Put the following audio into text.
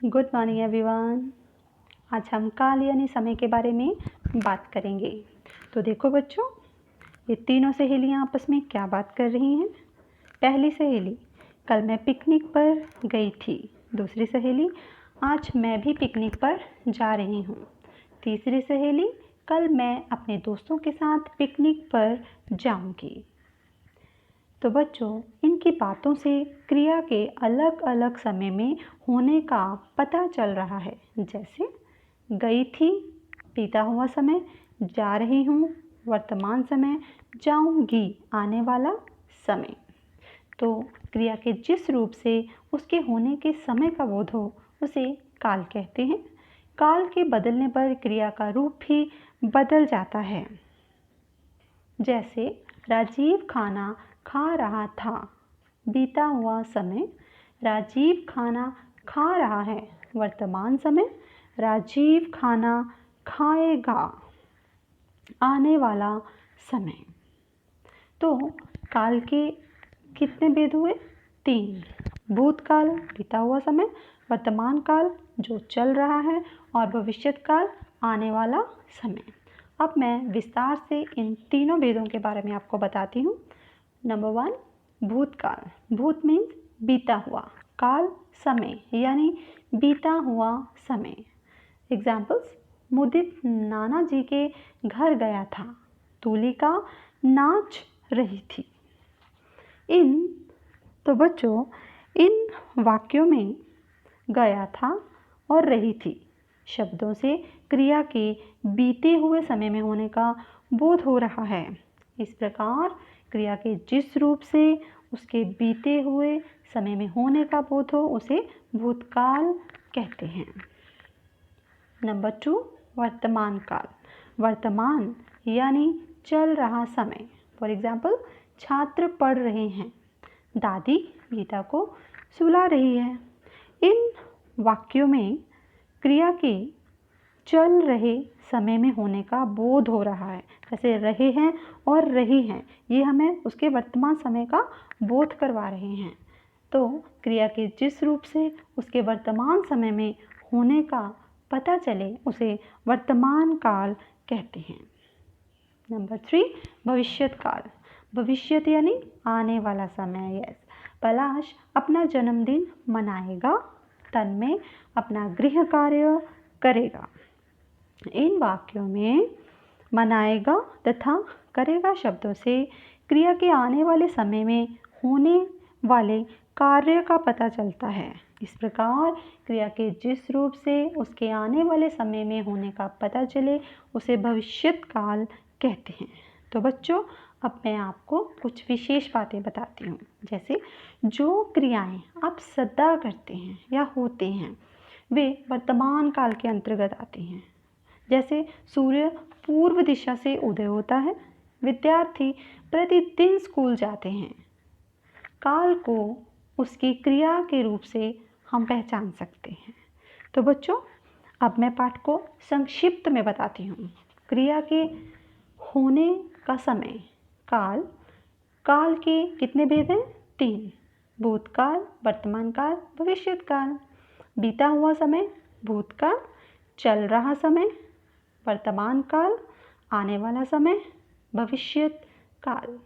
Good morning everyone. आज हम काल यानी समय के बारे में बात करेंगे। तो देखो बच्चों, ये तीनों सहेलियां आपस में क्या बात कर रही हैं। पहली सहेली, कल मैं पिकनिक पर गई थी। दूसरी सहेली, आज मैं भी पिकनिक पर जा रही हूँ। तीसरी सहेली, कल मैं अपने दोस्तों के साथ पिकनिक पर जाऊँगी। तो बच्चों, इनकी बातों से क्रिया के अलग अलग समय में होने का पता चल रहा है। जैसे गई थी बीता हुआ समय, जा रही हूँ वर्तमान समय, जाऊँगी आने वाला समय। तो क्रिया के जिस रूप से उसके होने के समय का बोध हो उसे काल कहते हैं। काल के बदलने पर क्रिया का रूप भी बदल जाता है। जैसे राजीव खाना खा रहा था, बीता हुआ समय। राजीव खाना खा रहा है वर्तमान समय। राजीव खाना खाएगा आने वाला समय। तो काल के कितने भेद हुए? 3। भूतकाल बीता हुआ समय, वर्तमान काल जो चल रहा है, और भविष्यत काल आने वाला समय। अब मैं विस्तार से इन तीनों भेदों के बारे में आपको बताती हूँ। नंबर 1, भूतकाल। भूत मीन्स बीता हुआ, काल समय यानी बीता हुआ समय। एग्जाम्पल्स, मुदित नाना जी के घर गया था। तुलिका नाच रही थी। तो बच्चों, इन वाक्यों में गया था और रही थी शब्दों से क्रिया के बीते हुए समय में होने का बोध हो रहा है। इस प्रकार क्रिया के जिस रूप से उसके बीते हुए समय में होने का बोध हो उसे भूतकाल कहते हैं। नंबर 2, वर्तमान काल। वर्तमान यानी चल रहा समय। फॉर एग्जाम्पल, छात्र पढ़ रहे हैं। दादी गीता को सुला रही है। इन वाक्यों में क्रिया के चल रहे समय में होने का बोध हो रहा है। जैसे रहे हैं और रही हैं, ये हमें उसके वर्तमान समय का बोध करवा रहे हैं। तो क्रिया के जिस रूप से उसके वर्तमान समय में होने का पता चले उसे वर्तमान काल कहते हैं। नंबर 3, भविष्यत काल। भविष्यत यानी आने वाला समय। यस, पलाश अपना जन्मदिन मनाएगा। तन्मय अपना गृह कार्य करेगा। इन वाक्यों में मनाएगा तथा करेगा शब्दों से क्रिया के आने वाले समय में होने वाले कार्य का पता चलता है। इस प्रकार क्रिया के जिस रूप से उसके आने वाले समय में होने का पता चले उसे भविष्यत काल कहते हैं। तो बच्चों, अब मैं आपको कुछ विशेष बातें बताती हूँ। जैसे जो क्रियाएं आप सदा करते हैं या होते हैं वे वर्तमान काल के अंतर्गत आती हैं। जैसे सूर्य पूर्व दिशा से उदय होता है। विद्यार्थी प्रतिदिन स्कूल जाते हैं। काल को उसकी क्रिया के रूप से हम पहचान सकते हैं। तो बच्चों, अब मैं पाठ को संक्षिप्त में बताती हूँ। क्रिया के होने का समय काल। काल के कितने भेद हैं? 3। भूतकाल, वर्तमान काल, भविष्यत काल। बीता हुआ समय भूतकाल, चल रहा समय वर्तमान काल, आने वाला समय भविष्यत काल।